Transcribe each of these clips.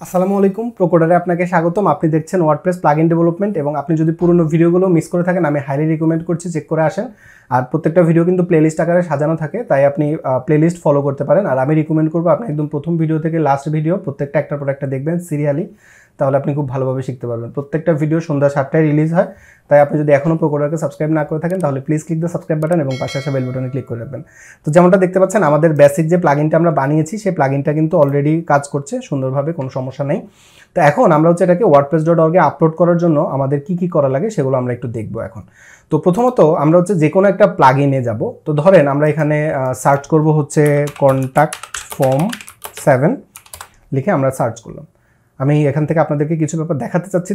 আসসালামু আলাইকুম প্রোকোডারে আপনাকে স্বাগতম। আপনি দেখছেন ওয়ার্ডপ্রেস প্লাগইন ডেভেলপমেন্ট এবং আপনি যদি পুরনো ভিডিওগুলো মিস করে থাকেন আমি হাইলি রিকমেন্ড করছি চেক করে আসেন। আর প্রত্যেকটা ভিডিও কিন্তু প্লেলিস্ট আকারে সাজানো থাকে, তাই আপনি প্লেলিস্ট ফলো করতে পারেন। আর আমি রিকমেন্ড করবো আপনি একদম প্রথম ভিডিও থেকে লাস্ট ভিডিও প্রত্যেকটা একটার পর একটা দেখবেন সিরিয়ালি, তাহলে আপনি খুব ভালোভাবে শিখতে পারবেন। প্রত্যেকটা ভিডিও সন্ধ্যা 7টায় রিলিজ হয়, তাই আপনি যদি এখনও প্রোকোডারকে সাবস্ক্রাইব না করে থাকেন তাহলে please click the subscribe button এবং পাশে আসা বেল বাটনে ক্লিক করে রাখবেন। তো যেমনটা দেখতে পাচ্ছেন আমাদের বেসিক যে প্লাগইনটা আমরা বানিয়েছি সেই প্লাগইনটা কিন্তু অলরেডি কাজ করছে সুন্দরভাবে, কোনো সমস্যা নেই। তো এখন আমরা এটাকে wordpress.org এ আপলোড করার জন্য আমাদের কি করা লাগে সেগুলো আমরা একটু দেখব এখন। তো প্রথমত আমরা যে কোনো একটা প্লাগইনে যাব। তো ধরেন আমরা এখানে সার্চ করব কন্ট্যাক্ট ফর্ম 7 লিখে আমরা সার্চ করলাম। আমি এখান থেকে আপনাদেরকে কিছু ব্যাপার দেখাতে চাচ্ছি।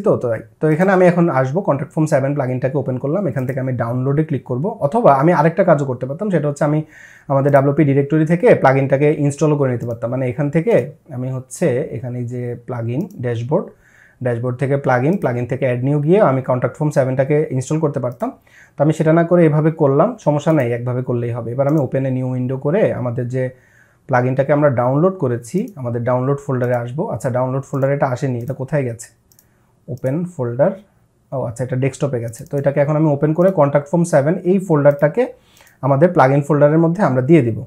তো এখানে আমি এখন আসবো কন্ট্যাক্ট ফর্ম 7 প্লাগইনটাকে ওপেন করলাম। এখান থেকে আমি ডাউনলোডে ক্লিক করব, অথবা আমি আরেকটা কাজও করতে পারতাম, সেটা আমি আমাদের WP ডিরেক্টরি থেকে প্লাগইনটাকে ইনস্টলও করে নিতে পারতাম। মানে এখান থেকে আমি এখানে যে প্লাগইন ড্যাশবোর্ড থেকে প্লাগইন থেকে অ্যাড নিউ গিয়ে আমি কন্ট্যাক্ট ফর্ম 7টাকে ইনস্টল করতে পারতাম। তো আমি সেটা না করে এভাবে করলাম, সমস্যা নেই, একভাবে করলেই হবে। এবার আমি ওপেন এ নিউ উইন্ডো করে আমাদের যে প্লাগইনটাকে আমরা ডাউনলোড করেছি আমাদের ডাউনলোড ফোল্ডারে আসবো। আচ্ছা, ডাউনলোড ফোল্ডারে এটা আসেনি, এটা কোথায় গেছে? ওপেন ফোল্ডার, আচ্ছা এটা ডেস্কটপে গেছে। তো এটাকে এখন আমি ওপেন করে কন্ট্যাক্ট ফর্ম 7 এই ফোল্ডারটাকে আমাদের প্লাগইন ফোল্ডারের মধ্যে আমরা দিয়ে দিব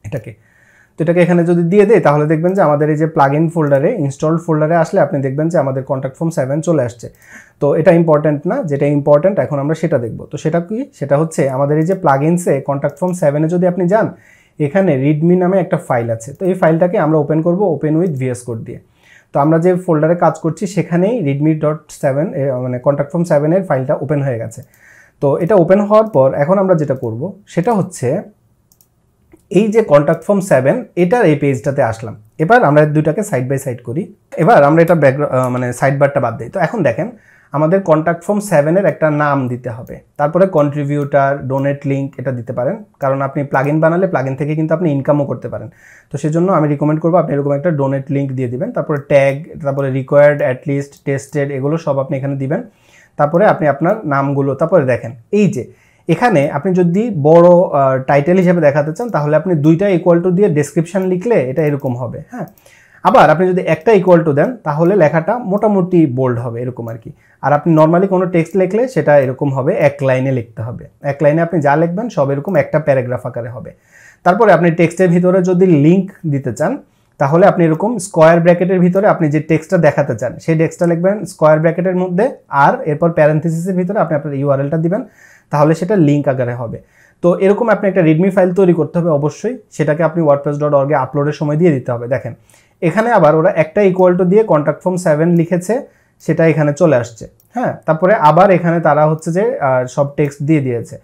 এটাকে। তো এটাকে এখানে যদি দিয়ে দেই তাহলে দেখবেন যে আমাদের এই যে প্লাগইন ফোল্ডারে ইনস্টলড ফোল্ডারে আসলে আপনি দেখবেন যে আমাদের কন্ট্যাক্ট ফর্ম 7 চলে আসছে। তো এটা ইম্পর্টেন্ট না, যেটা ইম্পর্টেন্ট এখন আমরা সেটা দেখব। তো সেটা কি? সেটা আমাদের এই যে প্লাগইনসে কন্ট্যাক্ট ফর্ম 7 যদি আপনি যান, এখানে রিডমি নামে একটা ফাইল আছে। তো এই ফাইলটাকে আমরা ওপেন করব ওপেন উইথ ভিএস কোড দিয়ে। তো আমরা যে ফোল্ডারে কাজ করছি সেখানেই readme.7 মানে কন্ট্যাক্ট ফর্ম 7 এর ফাইলটা ওপেন হয়ে গেছে। তো এটা ওপেন হওয়ার পর এখন আমরা যেটা করব সেটা এই যে কন্ট্যাক্ট ফর্ম 7 এটার এই পেজটাতে আসলাম। এবার আমরা দুইটাকে সাইড বাই সাইড করি। এবার আমরা এটা মানে সাইড বারটা বাদ দিই। তো এখন দেখেন আমাদের কন্ট্যাক্ট ফর্ম 7 এর একটা নাম দিতে হবে, তারপরে কন্ট্রিবিউটার, ডোনেট লিঙ্ক এটা দিতে পারেন, কারণ আপনি প্লাগইন বানালে প্লাগইন থেকে কিন্তু আপনি ইনকামও করতে পারেন। তো সেজন্য আমি রিকমেন্ড করবো আপনি এরকম একটা ডোনেট লিঙ্ক দিয়ে দিবেন। তারপরে ট্যাগ, তারপরে রিকোয়ার্ড, অ্যাটলিস্ট, টেস্টেড, এগুলো সব আপনি এখানে দিবেন। তারপরে আপনি আপনার নামগুলো, তারপরে দেখেন এই যে এখানে আপনি যদি বড় টাইটেল হিসেবে দেখাতে চান তাহলে আপনি দুইটা ইকুয়াল টু দিয়ে ডেসক্রিপশন লিখলে এটা এরকম হবে। হ্যাঁ, আবার আপনি যদি একটা ইকুয়াল টু দেন তাহলে লেখাটা মোটামুটি বোল্ড হবে এরকম আর কি। আর আপনি নর্মালি কোনো টেক্সট লিখলে সেটা এরকম হবে, এক লাইনে লিখতে হবে। এক লাইনে আপনি যা লিখবেন সব এরকম একটা প্যারাগ্রাফ আকারে হবে। তারপরে আপনি টেক্সটের ভিতরে যদি লিঙ্ক দিতে চান তাহলে আপনি এরকম স্কোয়ার ব্র্যাকেটের ভিতরে আপনি যে টেক্সটটা দেখাতে চান সেই টেক্সটটা লিখবেন স্কোয়ার ব্র্যাকেটের মধ্যে, আর এরপর প্যারেনথেসিসের ভিতরে আপনি আপনার ইউআরএলটা দিবেন, তাহলে সেটা লিঙ্ক আকারে হবে। তো এরকম আপনি একটা রিডমি ফাইল তৈরি করতে হবে অবশ্যই, সেটাকে আপনি wordpress.org এ আপলোডের সময় দিয়ে দিতে হবে। দেখেন এখানে আবার ওরা একটা ইকুয়াল টু দিয়ে কন্ট্যাক্ট ফর্ম 7 লিখেছে, সেটা এখানে চলে আসছে। হ্যাঁ, তারপরে আবার এখানে তারা যে সব টেক্সট দিয়ে দিয়েছে,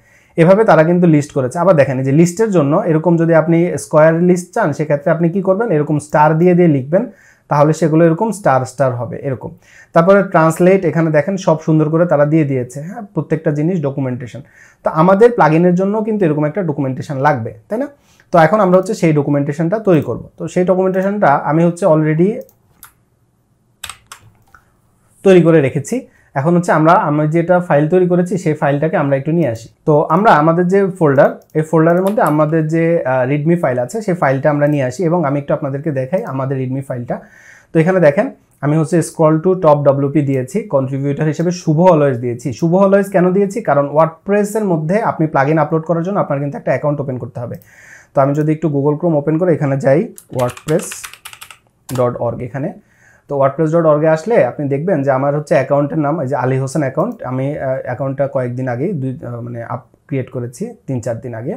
এভাবে তারা কিন্তু লিস্ট করেছে। আবার দেখেন এই যে লিস্টের জন্য এরকম যদি আপনি স্কোয়ার লিস্ট চান সেক্ষেত্রে আপনি কি করবেন, এরকম স্টার দিয়ে লিখবেন, তাহলে সেগুলো এরকম স্টার হবে এরকম। তারপরে ট্রান্সলেট, এখানে দেখেন সব সুন্দর করে তারা দিয়ে দিয়েছে। হ্যাঁ, প্রত্যেকটা জিনিস ডকুমেন্টেশন। তো আমাদের প্লাগইনের জন্য কিন্তু এরকম একটা ডকুমেন্টেশন লাগবে, তাই না? তো এখন আমরা সেই ডকুমেন্টেশনটা তৈরি করব। তো সেই ডকুমেন্টেশনটা আমি অলরেডি তৈরি করে রেখেছি। এখন আমি যেটা ফাইল তৈরি করেছি সেই ফাইলটাকে আমরা একটু নিয়ে আসি। তো আমরা আমাদের যে ফোল্ডার, এই ফোল্ডারের মধ্যে আমাদের যে রিডমি ফাইল আছে সেই ফাইলটা আমরা নিয়ে আসি এবং আমি একটু আপনাদেরকে দেখাই আমাদের রিডমি ফাইলটা। তো এখানে দেখেন আমি স্ক্রল টু টপ WP দিয়েছি, কন্ট্রিবিউটার হিসেবে শুভ অলওয়েজ দিয়েছি। শুভ অলওয়েজ কেন দিয়েছি? কারণ ওয়ার্ডপ্রেসের মধ্যে আপনি প্লাগইন আপলোড করার জন্য আপনার কিন্তু একটা অ্যাকাউন্ট ওপেন করতে হবে। তো আমি যদি একটু গুগল ক্রোম ওপেন করে এখানে যাই wordpress.org, এখানে তো wordpress.org এ আসলে আপনি দেখবেন যে আমার অ্যাকাউন্টের নাম এই যে আলী হোসেন অ্যাকাউন্ট। আমি অ্যাকাউন্টটা কয়েকদিন আগেই মানে ক্রিয়েট করেছি 3-4 দিন আগে।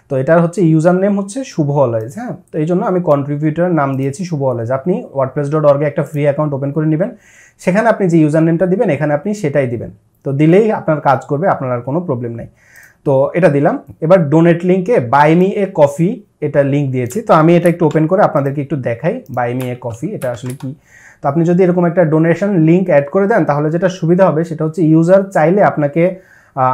তো এটার ইউজার নেম শুভ অলওয়েজ। হ্যাঁ, তো এই জন্য আমি কন্ট্রিবিউটারের নাম দিয়েছি শুভ অলওয়েজ। আপনি wordpress.org এ একটা ফ্রি অ্যাকাউন্ট ওপেন করে নেবেন, সেখানে আপনি যে ইউজার নেমটা দিবেন এখানে আপনি সেটাই দিবেন। তো দিলেই আপনার কাজ করবে, আপনার আর কোনো প্রবলেম নাই। তো এটা দিলাম। এবার ডোনেট লিঙ্কে বাই মি এ কফি এটা লিঙ্ক দিয়েছি। তো আমি এটা একটু ওপেন করে আপনাদেরকে একটু দেখাই বাই মি এ কফি এটা আসলে কি। তো আপনি যদি এরকম একটা ডোনেশন লিঙ্ক অ্যাড করে দেন তাহলে যেটা সুবিধা হবে সেটা ইউজার চাইলে আপনাকে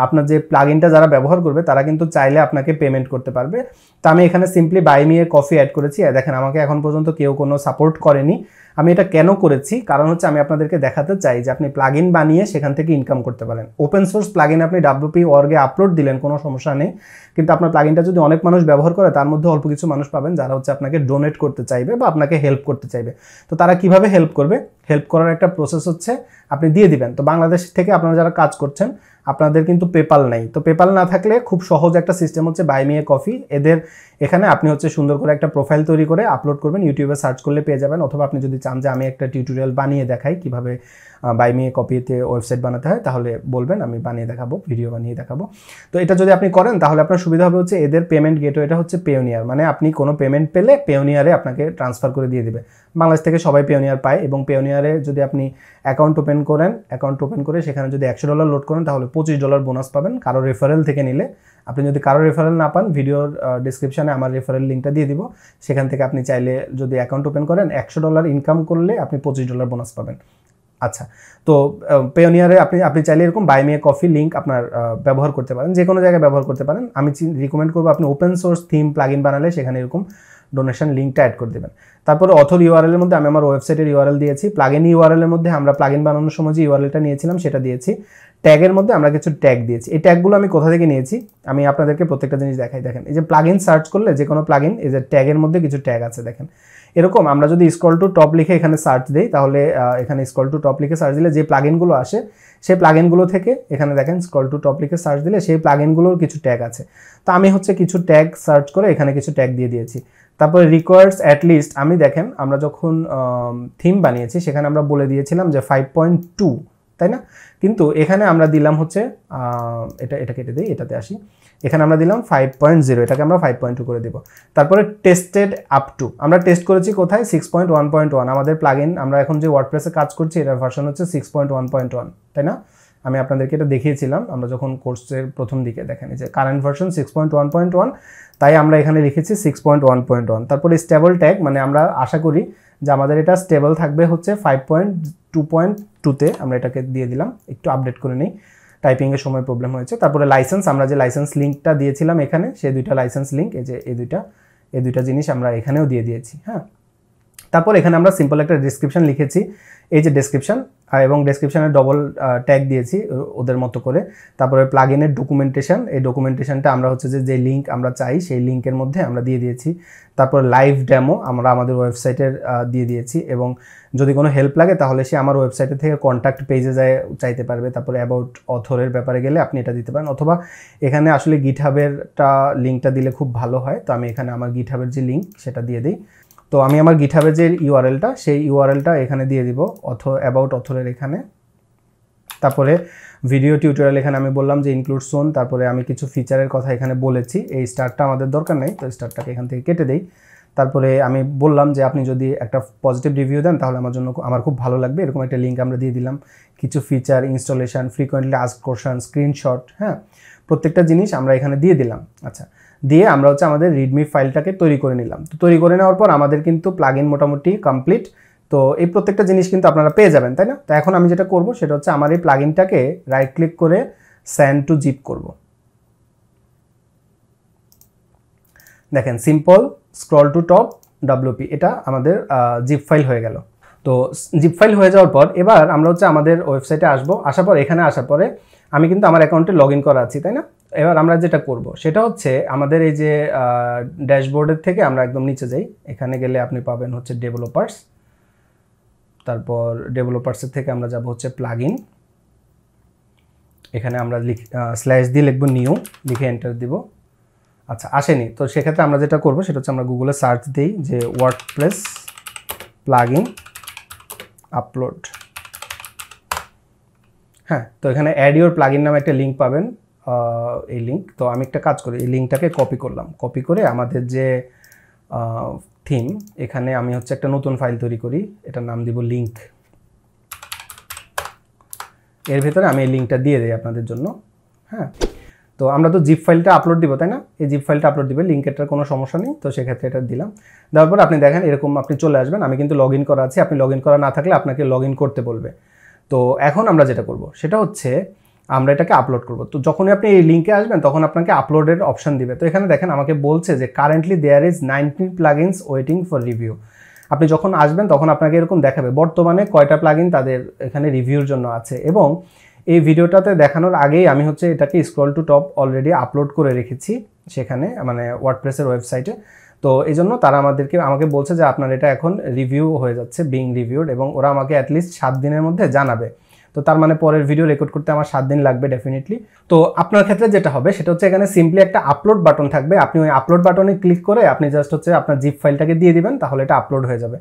আপনার যে প্লাগইনটা যারা ব্যবহার করবে তারা কিন্তু চাইলে আপনাকে পেমেন্ট করতে পারবে। তো আমি এখানে simply buy me a coffee add করেছি। দেখেন আমাকে এখন পর্যন্ত কেউ কোনো সাপোর্ট করেনি। আমি এটা কেন করেছি, কারণ হচ্ছে আমি আপনাদেরকে দেখাতে চাই যে আপনি প্লাগইন বানিয়ে সেখান থেকে ইনকাম করতে পারেন। ওপেন সোর্স প্লাগইন আপনি WP.org-এ আপলোড দিলেন, কোনো সমস্যা নেই, কিন্তু আপনার প্লাগইনটা যদি অনেক মানুষ ব্যবহার করে তার মধ্যে অল্প কিছু মানুষ পাবেন যারা হচ্ছে আপনাকে ডোনেট করতে চাইবে বা আপনাকে হেল্প করতে চাইবে। তো তারা কিভাবে হেল্প করবে, হেল্প করার একটা প্রসেস হচ্ছে আপনি দিয়ে দিবেন। তো বাংলাদেশ থেকে আপনারা যারা কাজ করছেন আপনাদের কিন্তু পেপাল নাই, তো পেপাল না থাকলে খুব সহজ একটা সিস্টেম হচ্ছে বাই মি এ কফি। এদের এখানে আপনি হচ্ছে সুন্দর করে একটা প্রোফাইল তৈরি করে আপলোড করবেন, ইউটিউবে সার্চ করলে পেয়ে যাবেন, অথবা আপনি যদি চান যে আমি একটা টিউটোরিয়াল বানিয়ে দেখাই কিভাবে বাই মি এ কপিতে ওয়েবসাইট বানাতে হয় তাহলে বলবেন, আমি বানিয়ে দেখাবো, ভিডিও বানিয়ে দেখাবো। তো এটা যদি আপনি করেন তাহলে আপনার সুবিধা হবে হচ্ছে এদের পেমেন্ট গেটওয়েটা হচ্ছে পেওনিয়ার, মানে আপনি কোনো পেমেন্ট পেলে পেওনিয়ারে আপনাকে ট্রান্সফার করে দিয়ে দিবে। বাংলাদেশ থেকে সবাই পেওনিয়ার পায়, এবং পেওনিয়ারে যদি আপনি অ্যাকাউন্ট ওপেন করেন, অ্যাকাউন্ট ওপেন করে সেখানে যদি $100 লোড করেন তাহলে $25 বোনাস পাবেন কারো রেফারেল থেকে নিলে। আপনি যদি কারো রেফারেল না পান, ভিডিওর ডিসক্রিপশানে আমার রেফারেল লিঙ্কটা দিয়ে দিব, সেখান থেকে আপনি চাইলে যদি অ্যাকাউন্ট ওপেন করেন $100 ইনকাম করলে আপনি $25 বোনাস পাবেন। আচ্ছা, তো পেওনিয়ারে আপনি চাইলে এরকম buy me a coffee link আপনার ব্যবহার করতে পারেন, যে কোনো জায়গায় ব্যবহার করতে পারেন। আমি রিকমেন্ড করবো আপনি ওপেন সোর্স থিম প্লাগইন বানালে সেখানে এরকম ডোনেশন লিঙ্কটা অ্যাড করে দেবেন। তারপরে অথর ইউআরএল এর মধ্যে আমি আমার ওয়েবসাইটের ইউআরএল দিয়েছি। প্লাগইন ইউআরএল এর মধ্যে আমরা প্লাগইন বানানোর সময় যে ইউআরএলটা নিয়েছিলাম সেটা দিয়েছি। ট্যাগের মধ্যে আমরা কিছু ট্যাগ দিয়েছি। এই ট্যাগগুলো আমি কোথা থেকে নিয়েছি আমি আপনাদেরকে প্রত্যেকটা জিনিস দেখাই। দেখেন এই যে প্লাগইন সার্চ করলে যে কোনো প্লাগইন, এই যে ট্যাগের মধ্যে কিছু ট্যাগ আছে দেখেন এরকম। আমরা যদি স্ক্রল টু টপ লিখে এখানে সার্চ দিই তাহলে এখানে স্ক্রল টু টপ লিখে সার্চ দিলে যে প্লাগইনগুলো আসে সেই প্লাগইনগুলো থেকে এখানে দেখেন স্ক্রল টু টপ লিখে সার্চ দিলে সেই প্লাগইনগুলোর কিছু ট্যাগ আছে। তো আমি হচ্ছে কিছু ট্যাগ সার্চ করে এখানে কিছু ট্যাগ দিয়ে দিয়েছি। তারপরে রিকোয়ার্স অ্যাটলিস্ট, আমি দেখেন আমরা যখন থিম বানিয়েছি সেখানে আমরা বলে দিয়েছিলাম যে 5.2, তাই না? কিন্তু এখানে আমরা দিলাম হচ্ছে এটা কেটে দিই, এটাতে আসি। এখানে আমরা দিলাম 5.0, এটাকে আমরা 5.2 করে দিব। তারপরে টেস্টেড আপ টু, আমরা টেস্ট করেছি কোথায়? 6.1.1। আমাদের প্লাগইন আমরা এখন যে ওয়ার্ডপ্রেসে কাজ করছি এটার ভার্সন হচ্ছে 6.1.1, তাই না? আমি আপনাদেরকে এটা দেখিয়েছিলাম আমরা যখন কোর্সের প্রথম দিকে। দেখেন এই যে কারেন্ট ভার্সন 6.1.1, তাই আমরা এখানে লিখেছি 6.1.1। তারপরে স্টেবল ট্যাগ, মানে আমরা আশা করি যে আমাদের এটা স্টেবল থাকবে হচ্ছে 5.2.2-তে, আমরা এটাকে দিয়ে দিলাম। একটু আপডেট করে নিই, টাইপিংয়ের সময় প্রবলেম হয়েছে। তারপরে লাইসেন্স, আমরা যে লাইসেন্স লিঙ্কটা দিয়েছিলাম এখানে, সেই দুইটা লাইসেন্স লিঙ্ক, এই যে এই দুইটা জিনিস আমরা এখানেও দিয়ে দিয়েছি। হ্যাঁ, তারপর এখানে আমরা সিম্পল একটা ডেসক্রিপশন লিখেছি, এই যে ডেসক্রিপশন, এবং ডেসক্রিপশনে ডবল ট্যাগ দিয়েছি ওদের মতো করে। তারপরে প্লাগইনের ডকুমেন্টেশন, এই ডকুমেন্টেশনটা আমরা হচ্ছে যে লিঙ্ক আমরা চাই সেই লিঙ্কের মধ্যে আমরা দিয়ে দিয়েছি। তারপর লাইভ ডেমো আমরা আমাদের ওয়েবসাইটের দিয়ে দিয়েছি, এবং যদি কোনো হেল্প লাগে তাহলে সে আমার ওয়েবসাইটের থেকে কন্ট্যাক্ট পেজে যায় চাইতে পারবে। তারপরে অ্যাবাউট অথরের ব্যাপারে গেলে আপনি এটা দিতে পারেন, অথবা এখানে আসলে গিটহাবেরটা লিঙ্কটা দিলে খুব ভালো হয়। তো আমি এখানে আমার গিটহাবের যে লিঙ্ক সেটা দিয়ে দিই। তো আমি আমার গিটহাবের যে ইউআরএলটা সেই ইউআরএলটা এখানে দিয়ে দিব অ্যাবাউট অথরের এখানে। তারপরে ভিডিও টিউটোরিয়াল এখানে আমি বললাম যে ইনক্লুড সোন। তারপরে আমি কিছু ফিচারের কথা এখানে বলেছি, এই স্টারটা আমাদের দরকার নেই, তো স্টারটাকে এখান থেকে কেটে দেই। তারপরে আমি বললাম যে আপনি যদি একটা পজিটিভ রিভিউ দেন তাহলে আমার খুব ভালো লাগবে, এরকম একটা লিঙ্ক আমরা দিয়ে দিলাম। কিছু feature, installation, frequently asked question, screenshot, হ্যাঁ, প্রত্যেকটা জিনিস আমরা এখানে দিয়ে দিলাম। আচ্ছা, দিয়ে আমরা হচ্ছে আমাদের রিডমি ফাইলটাকে তৈরি করে নিলাম। তো তৈরি করে নেওয়ার পর আমাদের কিন্তু প্লাগইন মোটামুটি কমপ্লিট। তো এই প্রত্যেকটা জিনিস কিন্তু আপনারা পেয়ে যাবেন, তাই না? তো এখন আমি যেটা করব সেটা হচ্ছে আমার এই প্লাগইনটাকে রাইট ক্লিক করে সেন্ড টু জিপ করব। দেখেন simple scroll to top WP, এটা আমাদের জিপ ফাইল হয়ে গেল। তো জিপ ফাইল হয়ে যাওয়ার পর এবার আমরা হচ্ছে আমাদের ওয়েবসাইটে আসবো। আসার পর এখানে আসার পরে আমি কিন্তু আমার অ্যাকাউন্টে লগ ইন করা আছি, তাই না? এবার আমরা যেটা করব সেটা হচ্ছে আমাদের এই যে ড্যাশবোর্ডের থেকে আমরা একদম নিচে যাই, এখানে গেলে আপনি পাবেন হচ্ছে ডেভেলপার্স। তারপর ডেভেলপার্সের থেকে আমরা যাব হচ্ছে প্লাগইন, এখানে আমরা স্ল্যাশ দিয়ে লিখব নিউ, লিখে এন্টার দিব। আচ্ছা, আসেনি, তো সেক্ষেত্রে আমরা যেটা করব সেটা হচ্ছে আমরা গুগলে সার্চ দিই যে ওয়ার্ডপ্রেস প্লাগইন আপলোড। হ্যাঁ, তো এখানে অ্যাড ইউর প্লাগইন নামে একটা লিঙ্ক পাবেন, এই লিঙ্ক। তো আমি একটা কাজ করি, এই লিঙ্কটাকে কপি করলাম, কপি করে আমাদের যে থিম এখানে আমি হচ্ছে একটা নতুন ফাইল তৈরি করি, এটার নাম দিব লিঙ্ক। এর ভিতরে আমি এই লিঙ্কটা দিয়ে দিই আপনাদের জন্য। হ্যাঁ, তো আমরা তো জিপ ফাইলটা আপলোড দিব, তাই না? এই জিপ ফাইলটা আপলোড দিবে, লিঙ্কেরটার কোনো সমস্যা নেই। তো সেক্ষেত্রে এটা দিলাম, দেওয়ার পর আপনি দেখেন এরকম আপনি চলে আসবেন। আমি কিন্তু লগ ইন করা আছে, আপনি লগ ইন করা না থাকলে আপনাকে লগ ইন করতে বলবে। তো এখন আমরা যেটা করব সেটা হচ্ছে আমরা এটাকে আপলোড করব। তো যখনই আপনি এই লিঙ্কে আসবেন তখন আপনাকে আপলোডের অপশন দিবে। তো এখানে দেখেন আমাকে বলছে যে currently there is 19 plugins waiting for review. আপনি যখন আসবেন তখন আপনাকে এরকম দেখাবে বর্তমানে কয়টা প্লাগইন তাদের এখানে রিভিউর জন্য আছে। এবং এই ভিডিওটাতে দেখানোর আগেই আমি হচ্ছে এটাকে scroll to top already upload করে রেখেছি সেখানে, মানে ওয়ার্ডপ্রেসের ওয়েবসাইটে। তো এই জন্য তারা আমাকে বলছে যে আপনার এটা এখন রিভিউ হয়ে যাচ্ছে, বিং রিভিউড, এবং ওরা আমাকে অ্যাটলিস্ট 7 দিনের মধ্যে জানাবে। তো তার মানে পরের ভিডিও রেকর্ড করতে আমার 7 দিন লাগবে ডেফিনেটলি। তো আপনার ক্ষেত্রে যেটা হবে সেটা হচ্ছে এখানে সিম্পলি একটা আপলোড বাটন থাকবে, আপনি ওই আপলোড বাটনে ক্লিক করে আপনি জাস্ট হচ্ছে আপনার জিপ ফাইলটাকে দিয়ে দিবেন, তাহলে এটা আপলোড হয়ে যাবে।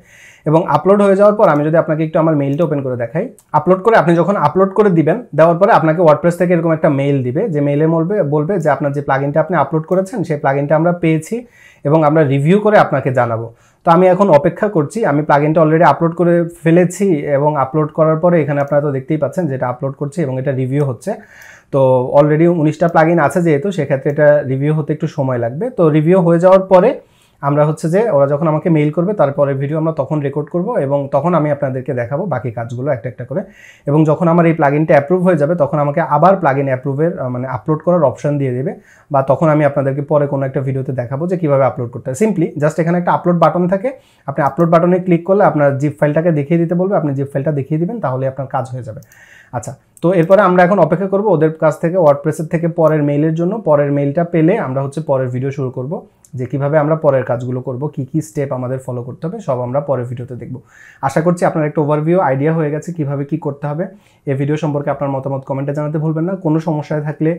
এবং আপলোড হয়ে যাওয়ার পর আমি যদি আপনাকে একটু আমার মেইলটা ওপেন করে দেখাই, আপলোড করে আপনি যখন আপলোড করে দিবেন, দেওয়ার পরে আপনাকে ওয়ার্ডপ্রেস থেকে এরকম একটা মেইল দিবে, যে মেইলে বলবে যে আপনার যে প্লাগইনটা আপনি আপলোড করেছেন সেই প্লাগইনটা আমরা পেয়েছি এবং আমরা রিভিউ করে আপনাকে জানাবো। তো আমি এখন অপেক্ষা করছি, আমি প্লাগইনটা অলরেডি আপলোড করে ফেলেছি এবং আপলোড করার পরে এখানে আপনারা তো দেখতেই পাচ্ছেন যেটা আপলোড করছি এবং এটা রিভিউ হচ্ছে। তো অলরেডি 19টা প্লাগইন আছে যেহেতু, সেক্ষেত্রে এটা রিভিউ হতে একটু সময় লাগবে। তো রিভিউ হয়ে যাওয়ার পরে আমরা হচ্ছে যে ওরা যখন আমাকে মেইল করবে তারপরে ভিডিও আমরা তখন রেকর্ড করব এবং তখন আমি আপনাদেরকে দেখাবো বাকি কাজগুলো একটা একটা করে। এবং যখন আমার এই প্লাগইনটা অ্যাপ্রুভ হয়ে যাবে তখন আমাকে আবার প্লাগইন অ্যাপ্রুভের মানে আপলোড করার অপশন দিয়ে দেবে, বা তখন আমি আপনাদেরকে পরে কোনো একটা ভিডিওতে দেখাবো যে কীভাবে আপলোড করতে হয়। সিম্পলি জাস্ট এখানে একটা আপলোড বাটন থাকে, আপনি আপলোড বাটনে ক্লিক করলে আপনার জিপ ফাইলটাকে দেখিয়ে দিতে বলবে, আপনি জিপ ফাইলটা দেখিয়ে দিবেন, তাহলে আপনার কাজ হয়ে যাবে। আচ্ছা, তো এরপরে আমরা এখন অপেক্ষা করব ওদের কাছ থেকে, ওয়ার্ডপ্রেসের থেকে পরের মেইলের জন্য। পরের মেইলটা পেলে আমরা হচ্ছে পরের ভিডিও শুরু করব, যে কিভাবে আমরা পরের কাজগুলো করব, কি কি স্টেপ আমাদের ফলো করতে হবে সব আমরা পরের ভিডিওতে দেখব। আশা করছি আপনার একটা ওভারভিউ আইডিয়া হয়ে গেছে কিভাবে কি করতে হবে। এই ভিডিও সম্পর্কে আপনার মতামত কমেন্টে জানাতে ভুলবেন না। কোনো সমস্যায় থাকলে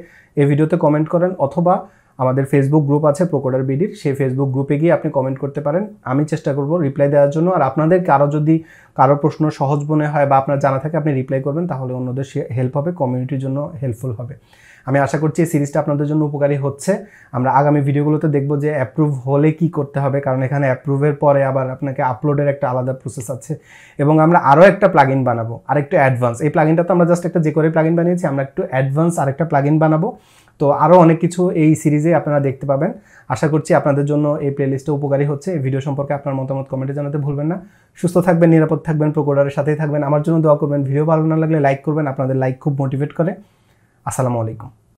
এই ভিডিওতে কমেন্ট করেন, অথবা আমাদের ফেসবুক গ্রুপ আছে প্রোকোডার বিডির, সেই ফেসবুক গ্রুপে গিয়ে আপনি কমেন্ট করতে পারেন, আমি চেষ্টা করব রিপ্লাই দেওয়ার জন্য। আর আপনাদের কারো প্রশ্ন সহজ মনে হয় বা আপনার জানা থাকে আপনি রিপ্লাই করবেন, তাহলে অন্যদের হেল্প হবে, কমিউনিটির জন্য হেল্পফুল হবে। আমি আশা করছি এই সিরিজটা আপনাদের জন্য উপকারী হচ্ছে। আমরা আগামী ভিডিওগুলোতে দেখব যে অ্যাপ্রুভ হলে কি করতে হবে, কারণ এখানে অ্যাপ্রুভের পরে আবার আপনাকে আপলোডের একটা আলাদা প্রসেস আছে। এবং আমরা আরও একটা প্লাগইন বানাবো, আরেকটু অ্যাডভান্স। এই প্লাগইনটা তো আমরা জাস্ট একটা যে করে প্লাগইন বানিয়েছি, আমরা একটু অ্যাডভান্স আরেকটা প্লাগইন বানাবো। তো আরও অনেক কিছু এই সিরিজে আপনারা দেখতে পাবেন। আশা করছি আপনাদের জন্য এই প্লেলিস্টটা উপকারী হচ্ছে। এই ভিডিও সম্পর্কে আপনার মতামত কমেন্টে জানাতে ভুলবেন না। সুস্থ থাকবেন, নিরাপদ থাকবেন, প্রোকোডারের সাথেই থাকবেন। আমার জন্য দোয়া করবেন। ভিডিও ভালো না লাগলে লাইক করবেন, আপনাদের লাইক খুব মোটিভেট করে। আসসালামু আলাইকুম।